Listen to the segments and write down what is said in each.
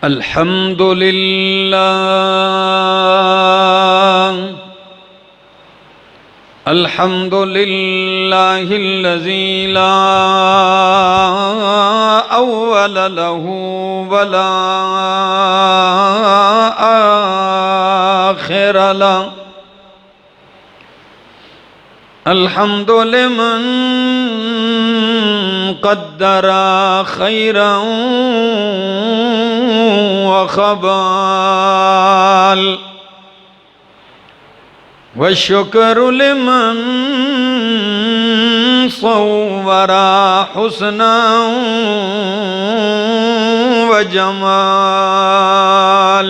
अल्हम्दुलिल्लाहिल्लज़ी ला अव्वल लहू वला आखिर लहू अल्हम्दु लिमन क़द्दरा खैरन व ख़बाल व शुक्र लिमन सव्वरा हुस्नन व जमाल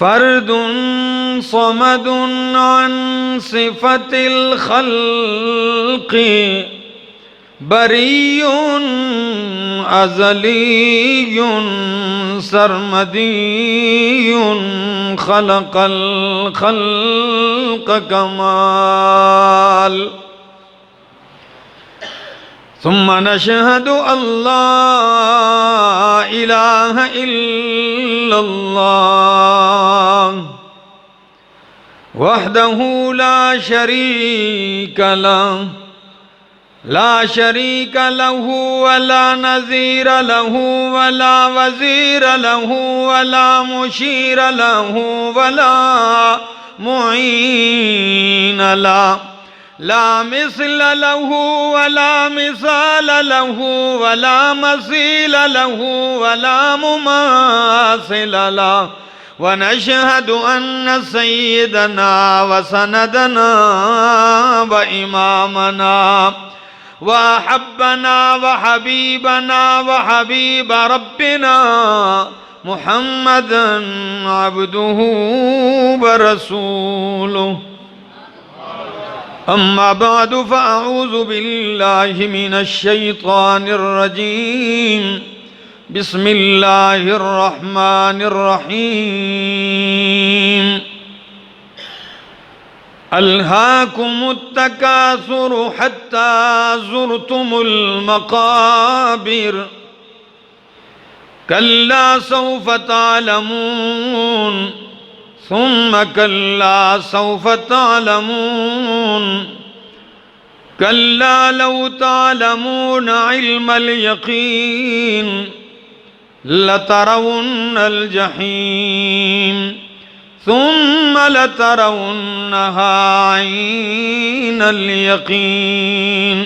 फर्दुन समदुन अन सिफतिल खल्क़ि बरीयुन अज़लियुन सरमदियुन खलक़ल खल्क़ कमाल सुम्मा नशहदु अल्ला इलाहा इल्लल्लाह वहदहू ला शरीक लहू वला नज़ीर लहू वला वज़ीर लहू वला मुशीर लहू वला मुईन ला मिस्ल लहू वला मिसाल लहू वला मसील लहू वला मुमासिल लहू वनशहदु अन्न सय्यदना व सनदना व इमामना व हब्बना व हबीबना व हबीब रब्बिना मुहम्मदन अब्दुहु व रसूलुहु अम्मा बअदु फ़अऊज़ु बिल्लाहि मिनश शैतानिर रजीम बिस्मिल्लाहिर्रहमानिर्रहीम अल्हाकुमुत तकासुरु हत्ता ज़ुरतुमुल मक़ाबिर कल्ला सौफ़ तअलमून सुम्मा कल्ला सौफ़ तअलमून कल्ला लौ तअलमून इल्मल यक़ीन लतरवुन्नल जहीम सुम्मा लतरवुन्नहा ऐनल यक़ीन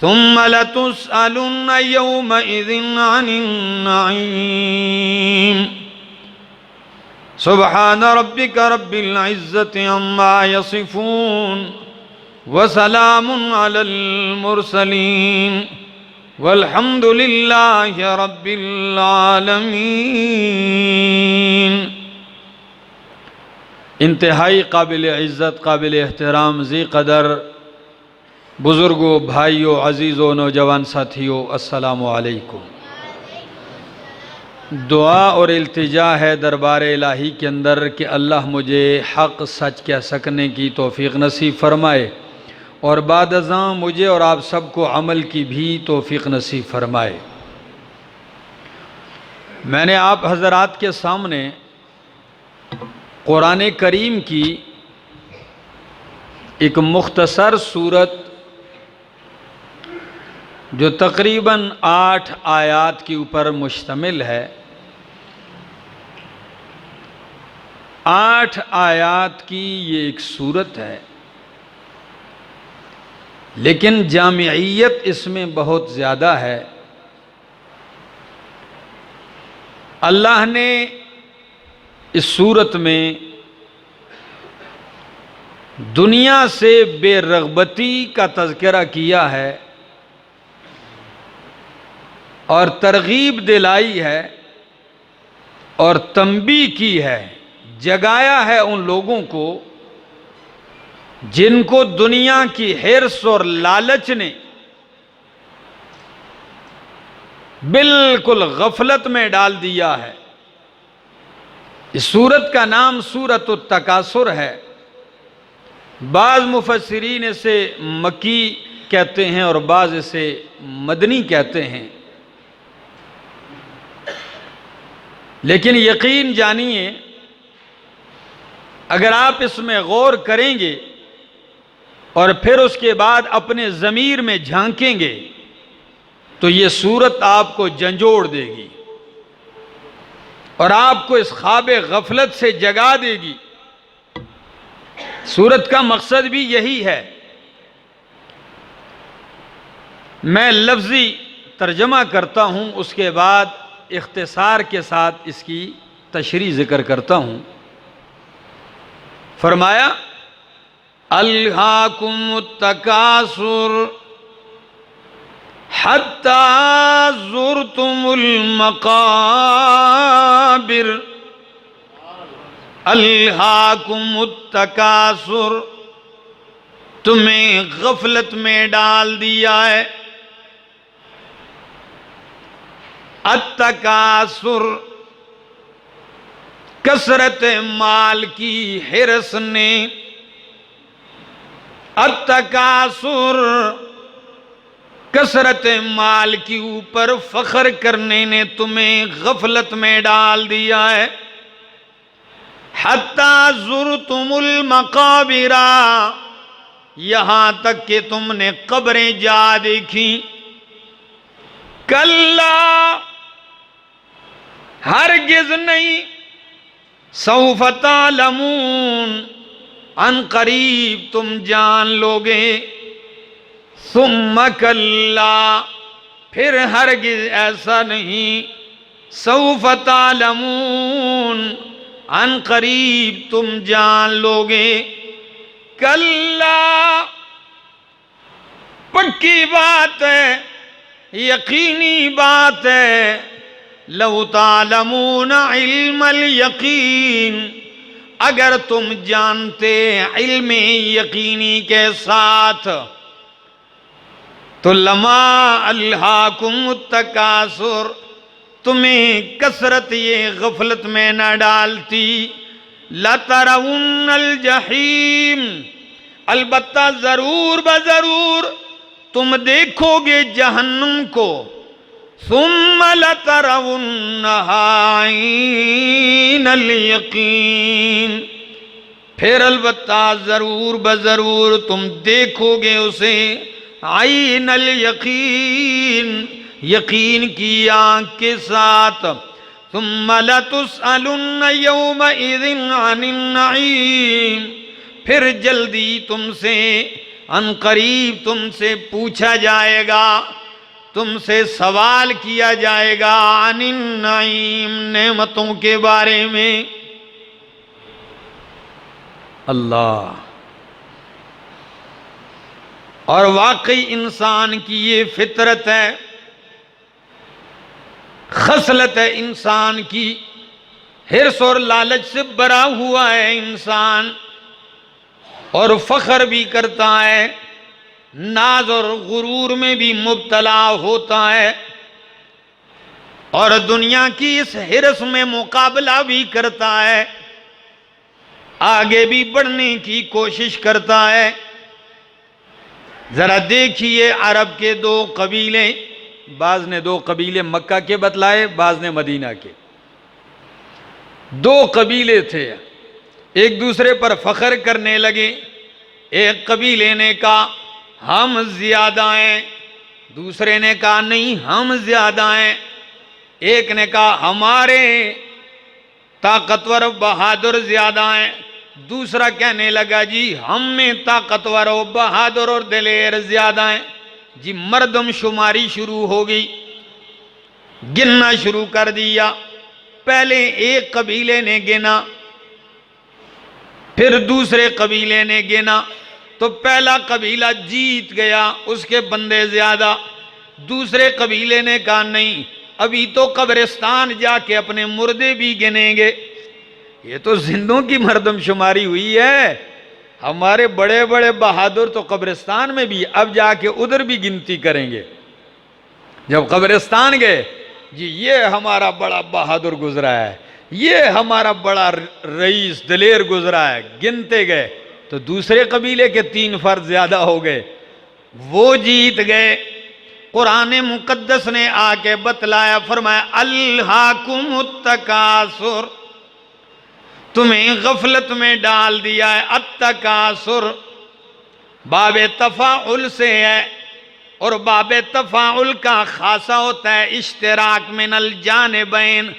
सुम्मा लतुस्अलुन्न यौमइज़िन अनिन नईम सुब्हान रब्बिक रब्बिल इज़्ज़ति अम्मा यसिफून वसलामुन अलल मुरसलीन वल्हम्दुलिल्लाहि रब्बिल आलमीन। इंतहाई काबिल इज़्ज़त काबिल एहतराम ज़ी क़दर बुज़ुर्गों भाइयों अज़ीज़ों नौजवान साथियों अस्सलामु अलैकुम। दुआ और इल्तिजा है दरबार इलाही के अंदर कि अल्लाह मुझे हक़ सच कह सकने की तौफ़ीक़ नसीब फ़रमाए और बाद अज़ां मुझे और आप सबको अमल की भी तौफ़ीक़ नसीब फ़रमाए। मैंने आप हज़रात के सामने कुरान करीम की एक मुख्तसर सूरत जो तकरीबन 8 आयात के ऊपर मुश्तमिल है, 8 आयात की ये एक सूरत है, लेकिन जामियत इसमें बहुत ज़्यादा है। अल्लाह ने इस सूरत में दुनिया से बेरग़बती का तज़किरा किया है और तरग़ीब दिलाई है और तंबीह की है, जगाया है उन लोगों को जिनको दुनिया की हिर्स और लालच ने बिल्कुल गफलत में डाल दिया है। इस सूरत का नाम सूरतुत तकासुर है। बाज़ मुफस्सिरीन इसे मक्की कहते हैं और बाज़ इसे मदनी कहते हैं। लेकिन यकीन जानिए, अगर आप इसमें गौर करेंगे और फिर उसके बाद अपने ज़मीर में झांकेंगे तो ये सूरत आपको झंझोड़ देगी और आपको इस ख्वाब गफलत से जगा देगी। सूरत का मकसद भी यही है। मैं लफ्ज़ी तर्जमा करता हूँ, उसके बाद इख्तिसार के साथ इसकी तशरीह ज़िक्र करता हूँ। फरमाया अल्हाकुमुत तकासुर हत्ता ज़ुरतुमुल मक़ाबिर। अल्हाकुमुत तकासुर, तुम्हें गफलत में डाल दिया है। अत्तकासुर, कसरत माल की हिरस ने। अत्तकासुर, कसरत माल के ऊपर फख्र करने ने तुम्हें गफलत में डाल दिया है। हत्ता ज़ुरतुमुल मक़ाबिरा, यहां तक कि तुमने कब्रें जा देखी। कल्ला, हरगिज नहीं। सौफ तालमून, अनकरीब तुम जान लोगे। सुम्मा कल्ला, फिर हरगिज ऐसा नहीं। सौफ तालमून, अनकरीब तुम जान लोगे। कल्ला, पक्की बात है, यकीनी बात है। लौ तालमून इल्मल यकीन, अगर तुम जानते इल्म यकीनी के साथ तो लमा अल्हाकुमुत तकासुर, तुम्हें कसरत ये गफलत में न डालती। लतरउन्नल जहीम, अलबत्ता जरूर बजरूर तुम देखोगे जहन्नुम को। सुम्मा लतरउन्नहा ऐनल यकीन, फिर अलबत्ता जरूर बजरूर तुम देखोगे उसे ऐनल यकीन, यकीन की आंख के साथ। सुम्मा लतुसअलुन्न यौमइज़िन अनिन नईम, फिर जल्दी तुमसे अनकरीब तुमसे पूछा जाएगा, तुमसे सवाल किया जाएगा अनिन नईम, नेमतों के बारे में। अल्लाह, और वाकई इंसान की ये फितरत है, खसलत है इंसान की। हिर्स और लालच से भरा हुआ है इंसान और फख्र भी करता है, नाज और गुरूर में भी मुब्तला होता है और दुनिया की इस हिरस में मुकाबला भी करता है, आगे भी बढ़ने की कोशिश करता है। जरा देखिए अरब के दो कबीले, बाज ने दो कबीले मक्का के बतलाए, बाज ने मदीना के। दो कबीले थे, एक दूसरे पर फख्र करने लगे। एक कबीले ने कहा हम ज्यादा हैं, दूसरे ने कहा नहीं हम ज्यादा हैं। एक ने कहा हमारे ताकतवर बहादुर ज्यादा हैं, दूसरा कहने लगा जी हम में ताकतवर और बहादुर और दिलेर ज्यादा हैं। जी मर्दमशुमारी शुरू हो गई, गिनना शुरू कर दिया। पहले एक कबीले ने गिना, फिर दूसरे कबीले ने गिना, तो पहला कबीला जीत गया, उसके बंदे ज्यादा। दूसरे कबीले ने कहा नहीं, अभी तो कब्रिस्तान जाके अपने मुर्दे भी गिनेंगे, ये तो जिंदों की मर्दमशुमारी हुई है। हमारे बड़े बड़े बहादुर तो कब्रिस्तान में भी, अब जाके उधर भी गिनती करेंगे। जब कब्रिस्तान गए, जी ये हमारा बड़ा बहादुर गुजरा है, ये हमारा बड़ा रईस दिलेर गुजरा है, गिनते गए तो दूसरे कबीले के 3 फर्द ज्यादा हो गए, वो जीत गए। कुरान मुकद्दस ने आके बतलाया, फरमाया अल्हाकुमुत तकासुर, तुम्हें गफलत में डाल दिया है। अत्तकासुर बाबे तफाउल से है, और बाबे तफाउल का खासा होता है इश्तिराक मिनल जानिबैन,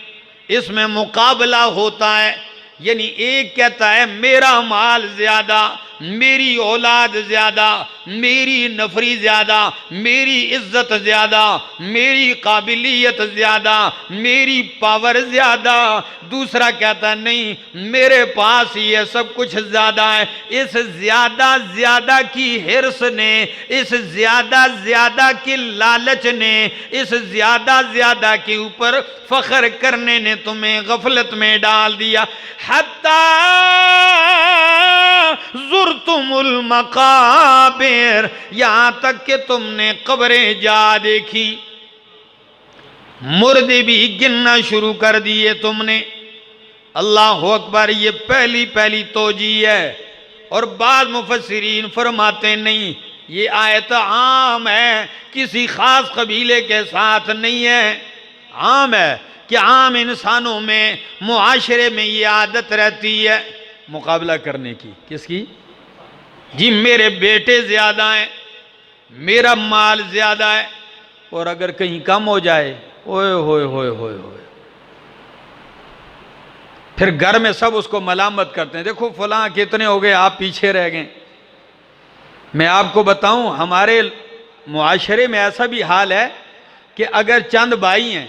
इसमें मुकाबला होता है। यानी एक कहता है मेरा माल ज्यादा, मेरी औलाद ज्यादा, मेरी नफरी ज्यादा, मेरी इज्जत ज्यादा, मेरी काबिलियत ज्यादा, मेरी पावर ज्यादा। दूसरा कहता नहीं, मेरे पास ये सब कुछ ज्यादा है। इस ज्यादा ज्यादा की हिर्स ने, इस ज्यादा ज्यादा की लालच ने, इस ज्यादा ज्यादा के ऊपर फख्र करने ने तुम्हें गफलत में डाल दिया। हत्ता ज़ुरतुमुल मकाबिर, यहां तक कि तुमने कब्रें जा देखी, मुर्दे भी गिनना शुरू कर दिए तुमने। अल्लाह अकबर, ये पहली पहली तोजी है। और बाद मुफस्सिरीन फरमाते नहीं, ये आयत आम है, किसी खास कबीले के साथ नहीं है, आम है कि आम इंसानों में, मुआशरे में ये आदत रहती है मुकाबला करने की। किसकी? जी मेरे बेटे ज्यादा हैं, मेरा माल ज्यादा है, और अगर कहीं कम हो जाए, ओए होए होए होए होए, फिर घर में सब उसको मलामत करते हैं, देखो फलां कितने हो गए, आप पीछे रह गए। मैं आपको बताऊं, हमारे मुआशरे में ऐसा भी हाल है कि अगर चंद भाई हैं,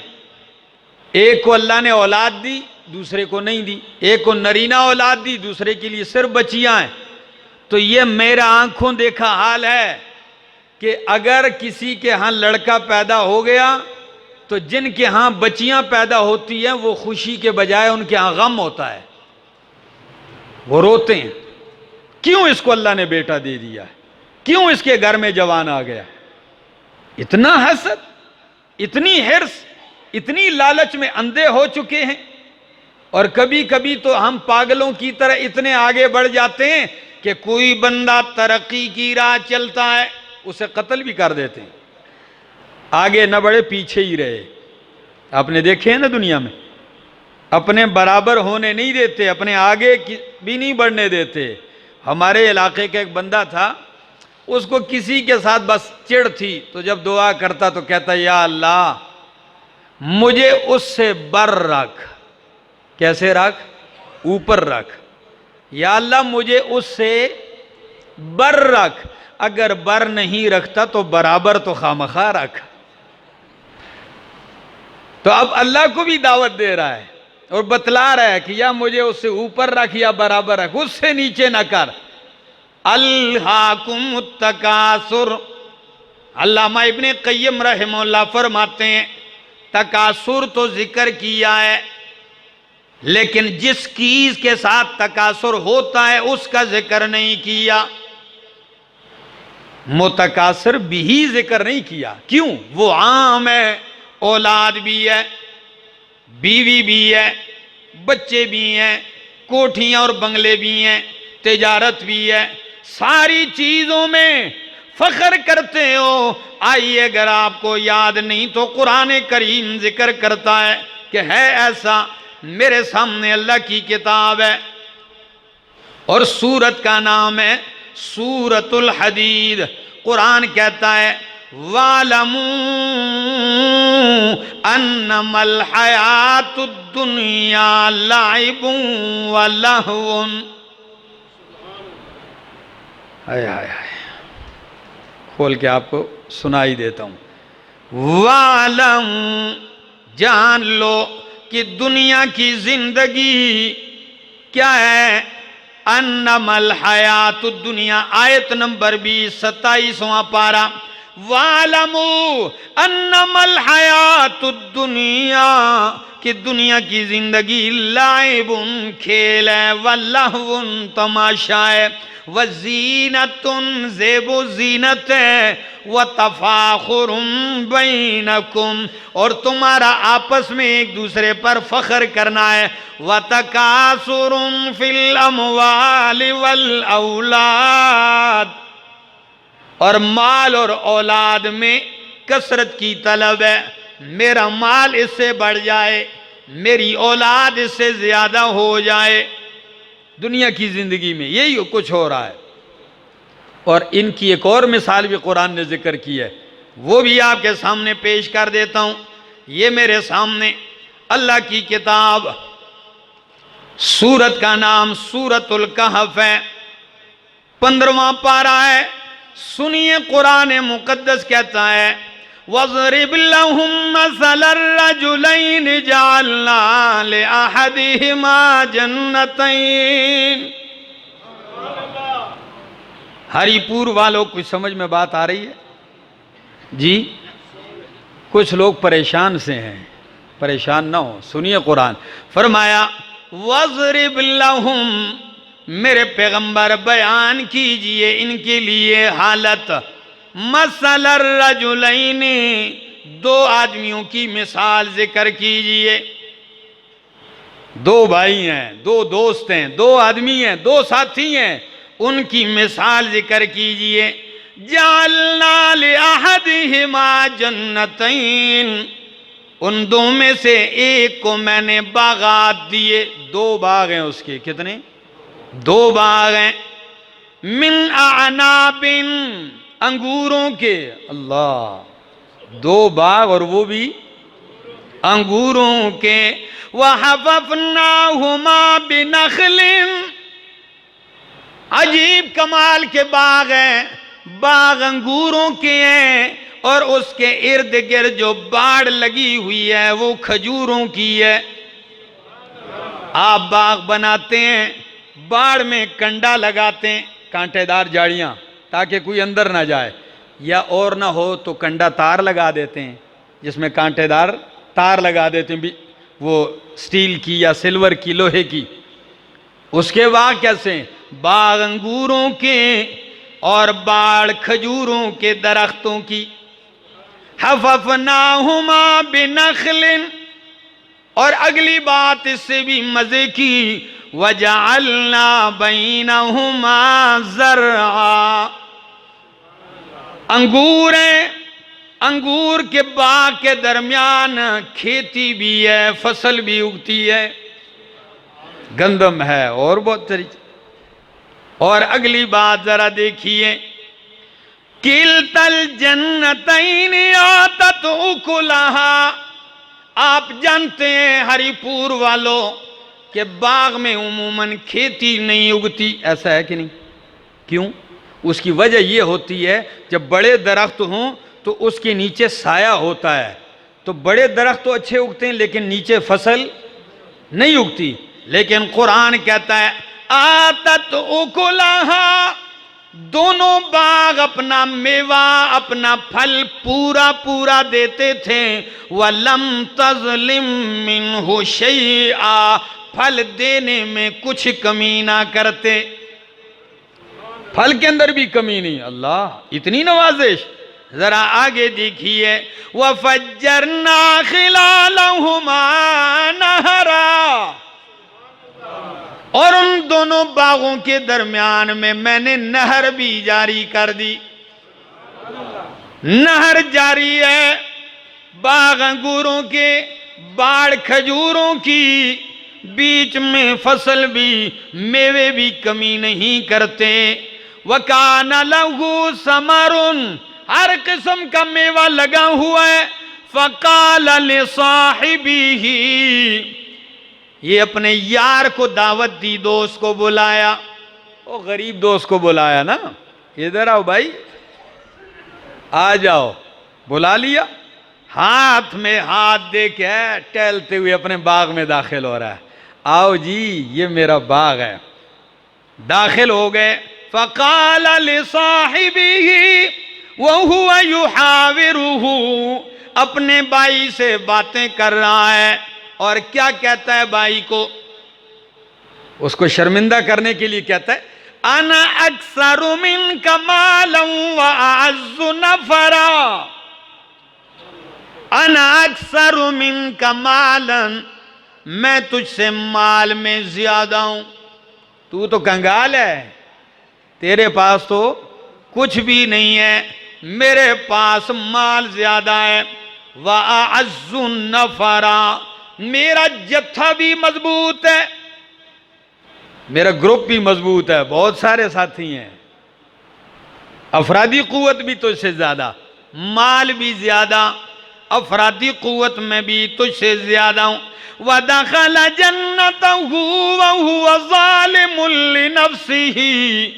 एक को अल्लाह ने औलाद दी, दूसरे को नहीं दी, एक को नरीना औलाद दी, दूसरे के लिए सिर्फ बच्चियां हैं, तो ये मेरा आंखों देखा हाल है कि अगर किसी के यहां लड़का पैदा हो गया तो जिनके यहां बच्चियां पैदा होती हैं वो खुशी के बजाय उनके यहां गम होता है, वो रोते हैं, क्यों इसको अल्लाह ने बेटा दे दिया है, क्यों इसके घर में जवान आ गया। इतना हसद, इतनी हिर्स, इतनी लालच में अंधे हो चुके हैं। और कभी कभी तो हम पागलों की तरह इतने आगे बढ़ जाते हैं कि कोई बंदा तरक्की की राह चलता है, उसे कत्ल भी कर देते हैं, आगे न बढ़े पीछे ही रहे। आपने देखे हैं ना दुनिया में, अपने बराबर होने नहीं देते, अपने आगे भी नहीं बढ़ने देते। हमारे इलाके का एक बंदा था, उसको किसी के साथ बस चिढ़ थी, तो जब दुआ करता तो कहता या अल्लाह मुझे उससे बर रख। कैसे रख? ऊपर रख। या अल्लाह मुझे उससे बर रख, अगर बर नहीं रखता तो बराबर तो खामखा रख। तो अब अल्लाह को भी दावत दे रहा है और बतला रहा है कि या मुझे उससे ऊपर रख या बराबर रख, उससे नीचे ना कर। अल्हाकुमुत तकासुर, अल्लामा इब्ने क़य्यिम रहमहुल्लाह फरमाते हैं तकासुर तो जिक्र किया है, लेकिन जिस चीज के साथ तकासुर होता है उसका जिक्र नहीं किया, मुतकासिर भी ही जिक्र नहीं किया। क्यों? वो आम है, औलाद भी है, बीवी भी है, बच्चे भी हैं, कोठियां और बंगले भी हैं, तिजारत भी है, सारी चीजों में फख्र करते हो। आइए, अगर आपको याद नहीं तो कुरान करीम जिक्र करता है कि है ऐसा, मेरे सामने अल्लाह की किताब है और सूरत का नाम है सूरतुल हदीद। कुरान कहता है वालमू अन्नमल हयातुद दुनिया लाइबुन व लहवुन। हाय हाय हाय, खोल के आपको सुनाई देता हूं। वालम, जान लो कि दुनिया की जिंदगी क्या है। अन्नमल हयातुद दुनिया, आयत नंबर 20 27वां पारा। वालमू अन्नमल हयातुद दुनिया, कि दुनिया की जिंदगी लाइबुन, खेल है, वल्लहुन, तमाशा है, वज़ीनतुन, ज़ेबो ज़ीनत है, व तफाखुरुम बैनकुम, और तुम्हारा आपस में एक दूसरे पर फख्र करना है, व तकासुरुम फिल अमवाल वल औलाद, और माल और औलाद में कसरत की तलब है, मेरा माल इससे बढ़ जाए, मेरी औलाद इससे ज्यादा हो जाए। दुनिया की जिंदगी में यही कुछ हो रहा है। और इनकी एक और मिसाल भी कुरान ने जिक्र की है, वो भी आपके सामने पेश कर देता हूं। ये मेरे सामने अल्लाह की किताब, सूरत का नाम सूरतुल कहफ है, 15वां पारा है। सुनिए कुरान मुकद्दस कहता है, वज़रिब लहुम मसलर रजुलैन जअलना लिअहदिहिमा जन्नतैन। हरिपुर वालों, कुछ समझ में बात आ रही है जी? कुछ लोग परेशान से हैं, परेशान ना हो, सुनिए कुरान। फरमाया वज़रिब लहुम, मेरे पैगंबर बयान कीजिए इनके लिए हालत, मसलर रजुलैनी, दो आदमियों की मिसाल जिक्र कीजिए। दो भाई हैं, दो दोस्त हैं, दो आदमी हैं, दो साथी हैं, उनकी मिसाल जिक्र कीजिए। जअलना लिअहदिहिमा जन्नतैन, उन दो में से एक को मैंने बागात दिए, दो बाग हैं उसके, कितने? दो बाग हैं। मिन अनाबिन, अंगूरों के, अल्लाह, दो बाग और वो भी अंगूरों के। वहफफनाहुमा बिनखलिन, अजीब कमाल के बाग हैं, बाग अंगूरों के हैं और उसके इर्द गिर्द जो बाड़ लगी हुई है वो खजूरों की है। आप बाग बनाते हैं, बाड़ में कंडा लगाते हैं, कांटेदार जाड़ियां, ताकि कोई अंदर ना जाए, या और ना हो तो कंडा तार लगा देते हैं, जिसमें कांटेदार तार लगा देते हैं, वो स्टील की या सिल्वर की, लोहे की। उसके बाद कैसे? बाग अंगूरों के और बाड़ खजूरों के दरख्तों की। हफफनाहुमा बिनखलिन, और अगली बात इससे भी मजे की, वजअलना बैनहुमा ज़रआ, अंगूर है, अंगूर के बाग के दरमियान खेती भी है, फसल भी उगती है, गंदम है और बहुत सारी। और अगली बात जरा देखिए, किलतल जन्नतैन आतत उकुलहा, आप जानते हैं हरिपुर वालों कि बाग में उमूमन खेती नहीं उगती, ऐसा है कि नहीं? क्यों? उसकी वजह यह होती है, जब बड़े दरख्त हों तो उसके नीचे साया होता है, तो बड़े दरख्त तो अच्छे उगते हैं लेकिन नीचे फसल नहीं उगती। लेकिन कुरान कहता है आतत उकुलहा, दोनों बाग अपना मेवा, अपना फल पूरा पूरा देते थे। वलम तज़लिम मिन्हु शैआ, फल देने में कुछ कमी ना करते, फल के अंदर भी कमी नहीं। अल्लाह, इतनी नवाजिश। जरा आगे देखिए, वफज्जरना खिलालहुमा नहरा, और उन दोनों बागों के दरमियान में मैंने नहर भी जारी कर दी। नहर जारी है, बाग अंगूरों के, बाड़ खजूरों की, बीच में फसल भी, मेवे भी कमी नहीं करते। वकाना लहू समरुन, हर किस्म का मेवा लगा हुआ है। फकाल लिसाहिबिही, ये अपने यार को दावत दी, दोस्त को बुलाया, वो गरीब दोस्त को बुलाया ना, इधर आओ भाई, आ जाओ, बुला लिया, हाथ में हाथ दे के टहलते हुए अपने बाग में दाखिल हो रहा है। आओ जी, ये मेरा बाग है। दाखिल हो गए। फ़क़ाल लिसाहिबिही वहुवा युहाविरुहु, अपने भाई से बातें कर रहा है, और क्या कहता है भाई को? उसको शर्मिंदा करने के लिए कहता है, अना अक्सरु मिनका मालन व अअज़्ज़ु नफ़रा, अना अक्सरु मिनका मालन, मैं तुझसे माल में ज्यादा हूं, तू तो कंगाल है, तेरे पास तो कुछ भी नहीं है। मेरे पास माल ज्यादा है, व अअज़्ज़ु नफ़रा, मेरा जत्था भी मजबूत है, मेरा ग्रुप भी मजबूत है, बहुत सारे साथी हैं, अफरादी कुव्वत भी तुझसे ज्यादा, माल भी ज्यादा, अफरादी कुव्वत में भी तुझसे ज्यादा हूं। व दखल जन्नतहू व हुवा ज़ालिमुन लिनफ्सिही,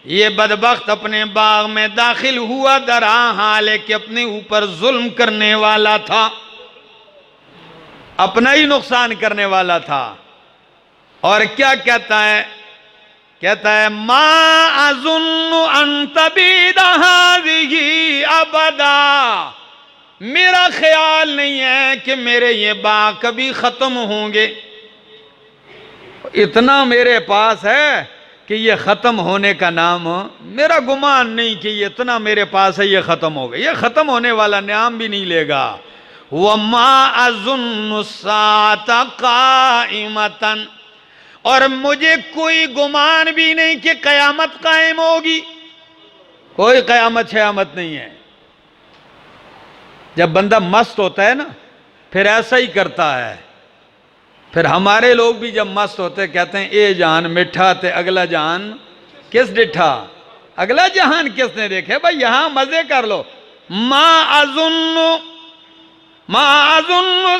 ये बदबख्त अपने बाग में दाखिल हुआ दरा हाल है कि अपने ऊपर जुल्म करने वाला था, अपना ही नुकसान करने वाला था। और क्या कहता है, कहता है मा अज़ुन्नु अन तबीद हाज़िही अबदा, मेरा ख्याल नहीं है कि मेरे ये बाग कभी खत्म होंगे, इतना मेरे पास है कि ये खत्म होने का नाम, मेरा गुमान नहीं कि ये इतना मेरे पास है ये खत्म हो गया, ये खत्म होने वाला नाम भी नहीं लेगा। वमा अज़ुन्नु साअता काइमतन, और मुझे कोई गुमान भी नहीं कि कयामत कायम होगी, कोई कयामत शयामत नहीं है। जब बंदा मस्त होता है ना फिर ऐसा ही करता है। फिर हमारे लोग भी जब मस्त होते कहते हैं ए जान मिठा ते अगला जान किस डिठा, अगला जहान किसने देखे, भाई यहां मजे कर लो। मा अज़ुन्नु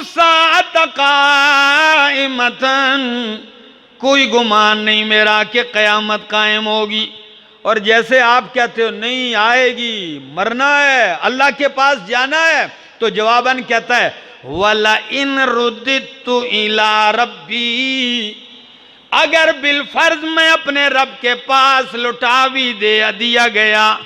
साअत काइमतन, कोई गुमान नहीं मेरा कि कयामत कायम होगी। और जैसे आप कहते हो नहीं आएगी, मरना है, अल्लाह के पास जाना है, तो जवाबन कहता है वला इन रुद्दितु इला रब्बी, अगर बिलफर्ज मैं अपने रब के पास लुटा भी दिया गया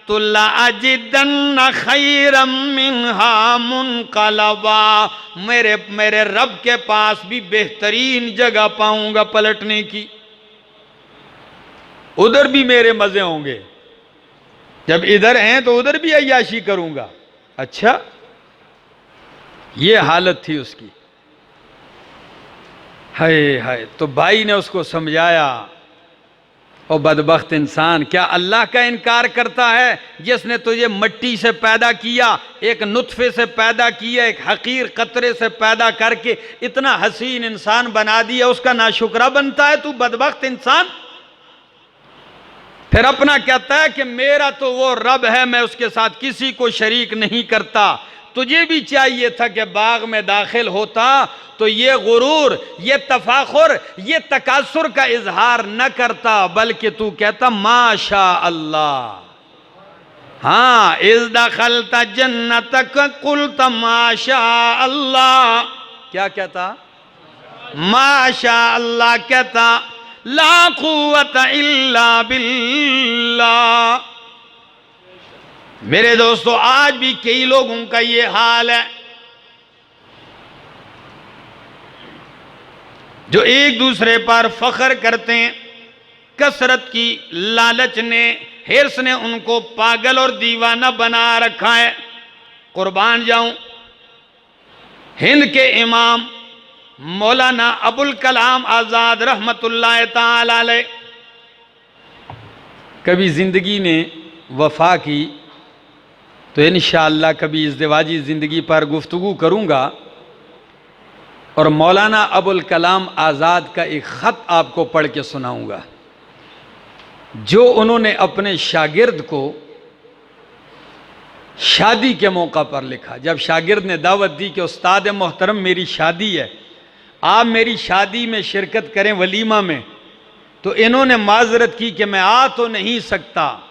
तो ला अजिदन्न खैरम मिन्हा मुनक़लबा, मेरे रब के पास भी बेहतरीन जगह पाऊंगा पलटने की, उधर भी मेरे मजे होंगे, जब इधर हैं तो उधर भी अय्याशी करूंगा। अच्छा, ये हालत थी उसकी। हाय हाय, तो भाई ने उसको समझाया, और बदबख्त इंसान, क्या अल्लाह का इनकार करता है जिसने तुझे मिट्टी से पैदा किया, एक नुत्फे से पैदा किया, एक हकीर कतरे से पैदा करके इतना हसीन इंसान बना दिया, उसका नाशुक्रा बनता है तू बदबख्त इंसान। फिर अपना कहता है कि मेरा तो वो रब है, मैं उसके साथ किसी को शरीक नहीं करता। तुझे भी चाहिए था कि बाग में दाखिल होता तो ये गुरूर, ये तफाखुर, ये तकासुर का इजहार न करता, बल्कि तू कहता माशा अल्लाह। हाँ, इज़ दखलता जन्नतक कुल्ता माशा अल्लाह, क्या कहता, माशा अल्लाह कहता, ला कुव्वता इल्ला बिल्लाह। मेरे दोस्तों, आज भी कई लोगों का ये हाल है जो एक दूसरे पर फख्र करते हैं। कसरत की लालच ने, हिर्स ने उनको पागल और दीवाना बना रखा है। कुर्बान जाऊं, हिंद के इमाम मौलाना अबुल कलाम आज़ाद रहमतुल्लाह ताला अलैह, कभी जिंदगी ने वफा की तो इंशाअल्लाह कभी इज़्दिवाजी ज़िंदगी पर गुफ्तगू करूँगा, और मौलाना अबुल कलाम आज़ाद का एक ख़त आपको पढ़ के सुनाऊँगा जो उन्होंने अपने शागिर्द को शादी के मौका पर लिखा। जब शागिर्द ने दावत दी कि उस्ताद मोहतरम मेरी शादी है, आप मेरी शादी में शिरकत करें वलीमा में, तो इन्होंने माजरत की कि मैं आ तो नहीं सकता,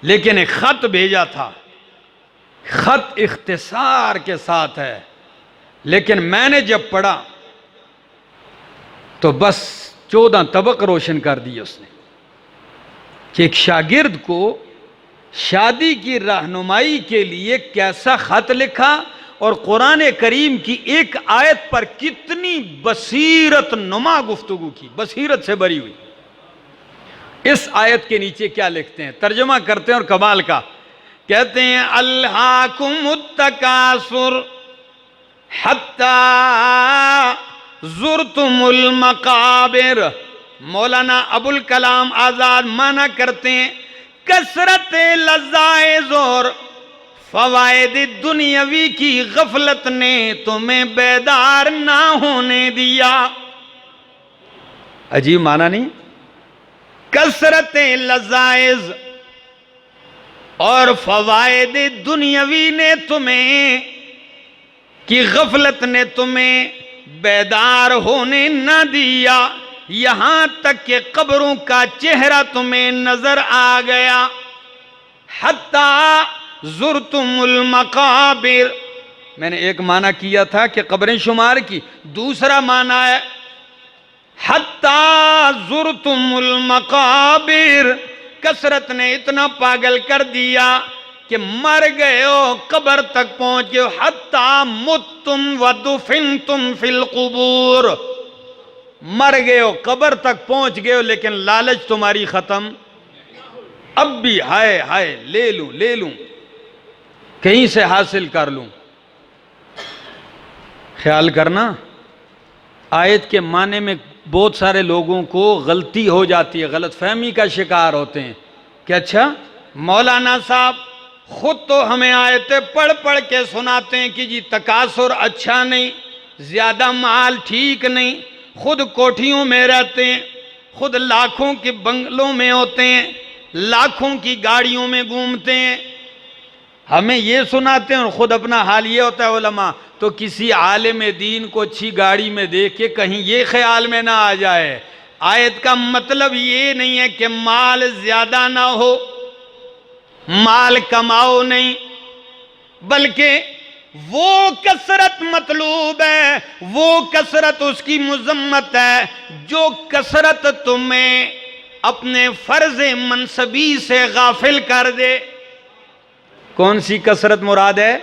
लेकिन एक ख़त भेजा था। ख़त इख्तिसार के साथ है, लेकिन मैंने जब पढ़ा तो बस 14 तबक रोशन कर दिए उसने कि एक शागिर्द को शादी की रहनुमाई के लिए कैसा ख़त लिखा, और कुरान करीम की एक आयत पर कितनी बसीरत नुमा गुफ्तगू की, बसीरत से भरी हुई। इस आयत के नीचे क्या लिखते हैं, तर्जुमा करते हैं और कमाल का, कहते हैं अल्हाकुमुत तकासुर हत्ता ज़ुरतुमुल मकाबिर। मौलाना अबुल कलाम आज़ाद माना करते हैं कसरत लज़ाइज़ और फवायद दुनियावी की गफलत ने तुम्हें बेदार ना होने दिया। अजीब माना नहीं? कसरत लज़ाइज़ और फवायद दुनियावी ने तुम्हें की गफलत ने तुम्हें बेदार होने न दिया, यहां तक कि कब्रों का चेहरा तुम्हें नजर आ गया। हत्ता ज़ुरतुमुल मकाबिर, मैंने एक माना किया था कि कब्रें शुमार की, दूसरा माना है हत्ता ज़ुरतुमुल मकाबिर, कसरत ने इतना पागल कर दिया कि मर गए हो, कब्र तक पहुंच गए। हत्ता मुत्तुम व दुफिनतुम फिल कुबूर, मर गए हो, कब्र तक पहुंच गए हो, लेकिन लालच तुम्हारी खत्म। अब भी हाय हाय ले लूं कहीं से हासिल कर लूं। ख्याल करना, आयत के माने में बहुत सारे लोगों को गलती हो जाती है, गलत फहमी का शिकार होते हैं कि अच्छा मौलाना साहब खुद तो हमें आयतें पढ़ पढ़ के सुनाते हैं कि जी तकासुर अच्छा नहीं, ज्यादा माल ठीक नहीं, खुद कोठियों में रहते हैं, खुद लाखों के बंगलों में होते हैं, लाखों की गाड़ियों में घूमते हैं, हमें ये सुनाते हैं और खुद अपना हाल ये होता है। उलमा तो किसी आलिम दीन को अच्छी गाड़ी में देख के कहीं ये ख्याल में ना आ जाए, आयत का मतलब ये नहीं है कि माल ज्यादा ना हो, माल कमाओ नहीं, बल्कि वो कसरत मतलूब है, वो कसरत उसकी मुजम्मत है जो कसरत तुम्हें अपने फर्ज मनसबी से गाफिल कर दे। कौन सी कसरत मुराद है?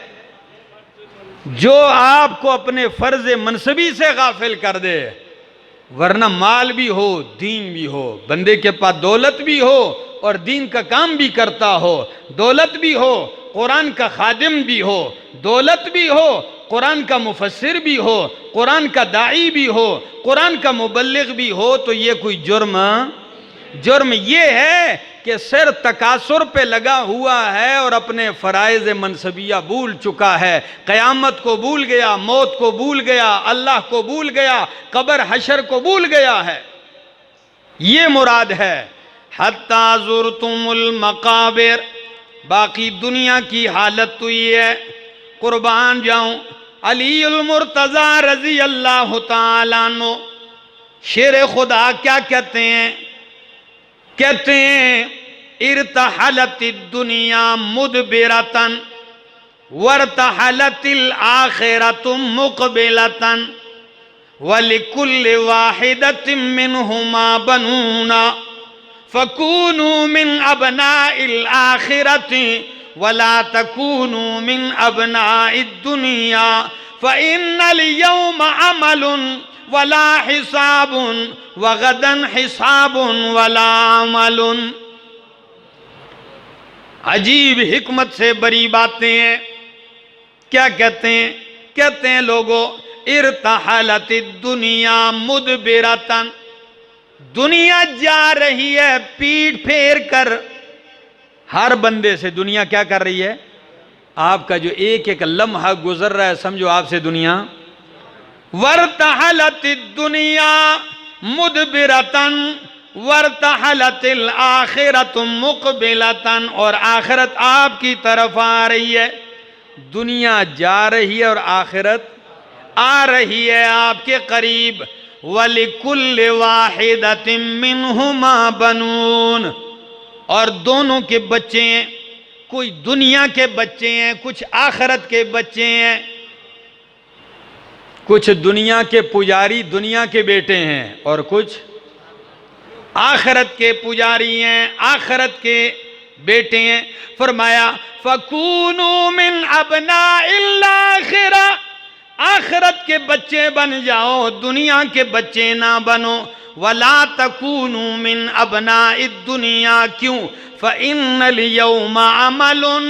जो आपको अपने फर्ज मनसबी से गाफिल कर दे। वरना माल भी हो, दीन भी हो, बंदे के पास दौलत भी हो और दीन का काम भी करता हो, दौलत भी हो, कुरान का खादिम भी हो, दौलत भी हो, कुरान का मुफस्सिर भी हो, कुरान का दाई भी हो, कुरान का मुबल्लिग भी हो, तो ये कोई जुर्म ये है कि सिर तकासुर पे लगा हुआ है और अपने फराइज मनसबिया भूल चुका है, क़यामत को भूल गया, मौत को भूल गया, अल्लाह को भूल गया, कब्र हशर को भूल गया है, ये मुराद है। हत्ता ज़ुरतुमुल मकाबिर, बाकी दुनिया की हालत तो ये है, कुर्बान जाऊं अलीउल मुर्तज़ा रज़ी अल्लाह तआला अन्हु शेर खुदा क्या कहते हैं? कहते हैं इर्तहलतिद दुनिया मुदबिरतन वर्तहलतिल आखिरतु मुक़बिलतन वलिकुल्लि वाहिदतिन मिनहुमा बनूना फकूनू मिन अबनाइल आखिरति वला तकूनू मिन अबनाइद दुनिया फ़इन्नल यौमा अमलुन वला हिसाबुन वगदन हिसाबुन वला अमलुन। अजीब हिकमत से बरी बातें हैं। क्या कहते हैं? कहते हैं लोगों इर्तहलतिद दुनिया मुदबिरतन, दुनिया जा रही है पीठ फेर कर। हर बंदे से दुनिया क्या कर रही है? आपका जो एक एक लम्हा गुजर रहा है समझो आपसे दुनिया। वर्तहलतिद दुनिया मुदबिरतन वर्तहलतिल आखिरतु मुक़बिलतन, और आखिरत आपकी तरफ आ रही है। दुनिया जा रही है और आखिरत आ रही है आपके करीब। वलिकुल्लि वाहिदतिन मिनहुमा बनून, और दोनों के बच्चे हैं, कोई दुनिया के बच्चे हैं, कुछ आखिरत के बच्चे हैं। कुछ दुनिया के पुजारी दुनिया के बेटे हैं और कुछ आखिरत के पुजारी हैं, आखिरत के बेटे हैं। फरमाया फकूनू मिन अबनाइल आखिरा, आखिरत के बच्चे बन जाओ, दुनिया के बच्चे ना बनो। वला तकूनू मिन अबनाइद दुनिया, क्यों? फ़इन्नल यौमा अमलुन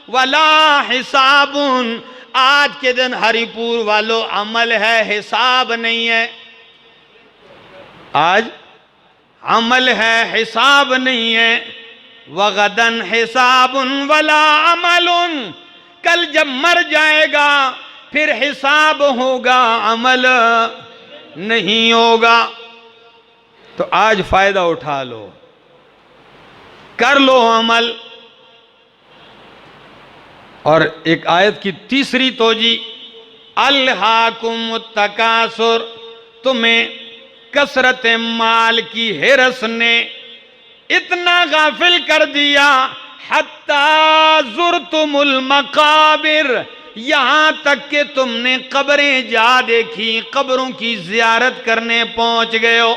वला हिसाबुन, आज के दिन हरिपुर वालों अमल है, हिसाब नहीं है। आज अमल है, हिसाब नहीं है। वगदन हिसाबुन वला अमलुन, कल जब मर जाएगा फिर हिसाब होगा, अमल नहीं होगा। तो आज फायदा उठा लो, कर लो अमल। और एक आयत की तीसरी तोजी, अल्हाकुमुत तकासुर, तुम्हें कसरत माल की हिरस ने इतना गाफिल कर दिया, हत्ता जुरतुमुल मकाबिर, यहां तक कि तुमने कब्रें जा देखी, कब्रों की जियारत करने पहुंच गए हो।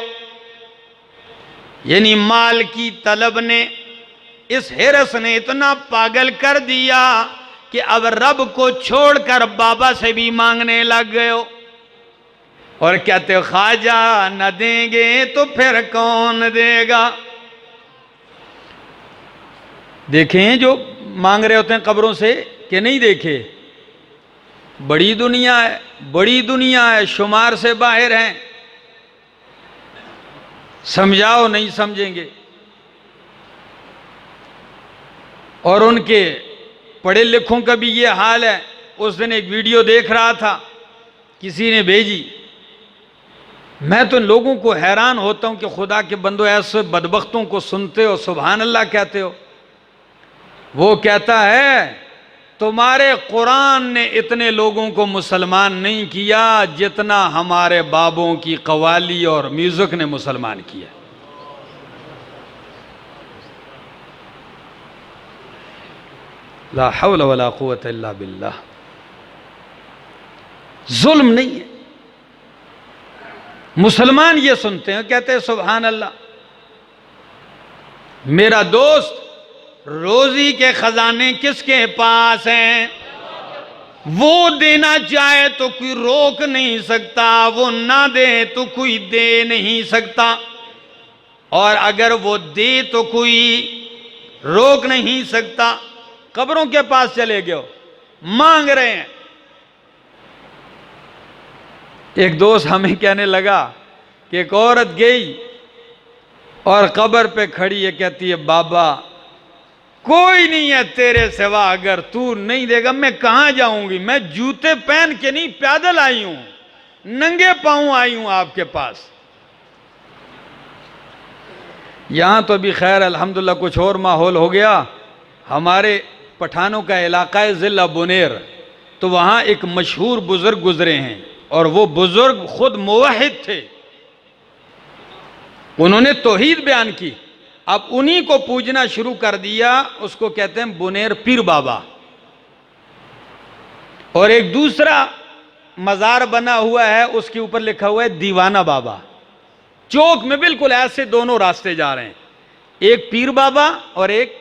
यानी माल की तलब ने, इस हिरस ने इतना पागल कर दिया कि अब रब को छोड़कर बाबा से भी मांगने लग गए हो। और कहते हो ख्वाजा न देंगे तो फिर कौन देगा। देखें जो मांग रहे होते हैं कब्रों से कि नहीं देखे, बड़ी दुनिया है, बड़ी दुनिया है, शुमार से बाहर हैं। समझाओ नहीं समझेंगे। और उनके पढ़े लिखों का भी ये हाल है। उस दिन एक वीडियो देख रहा था, किसी ने भेजी, मैं तो लोगों को हैरान होता हूं कि खुदा के बंदो ऐसे बदबख्तों को सुनते हो, सुभान अल्लाह कहते हो। वो कहता है तुम्हारे कुरान ने इतने लोगों को मुसलमान नहीं किया जितना हमारे बाबों की कवाली और म्यूजिक ने मुसलमान किया। ला हौला वला कुव्वता इल्ला बिल्लाह। जुल्म नहीं है। मुसलमान ये सुनते हैं, कहते हैं सुभान अल्लाह। मेरा दोस्त, रोजी के खजाने किसके पास हैं? वो देना चाहे तो कोई रोक नहीं सकता, वो ना दे तो कोई दे नहीं सकता, और अगर वो दे तो कोई रोक नहीं सकता। कब्रों के पास चले गए, मांग रहे हैं। एक दोस्त हमें कहने लगा कि एक औरत गई और कब्र पे खड़ी है, कहती है बाबा कोई नहीं है तेरे सिवा, अगर तू नहीं देगा मैं कहां जाऊंगी, मैं जूते पहन के नहीं पैदल आई हूं, नंगे पांव आई हूं आपके पास। यहां तो अभी खैर अल्हम्दुलिल्लाह कुछ और माहौल हो गया। हमारे पठानों का इलाका है जिला बुनेर, तो वहां एक मशहूर बुजुर्ग गुजरे हैं, और वो बुजुर्ग खुद मुवहिद थे। उन्होंने तौहीद बयान की, अब उन्हीं को पूजना शुरू कर दिया। उसको कहते हैं बुनेर पीर बाबा। और एक दूसरा मजार बना हुआ है, उसके ऊपर लिखा हुआ है दीवाना बाबा। चौक में बिल्कुल ऐसे दोनों रास्ते जा रहे हैं, एक पीर बाबा और एक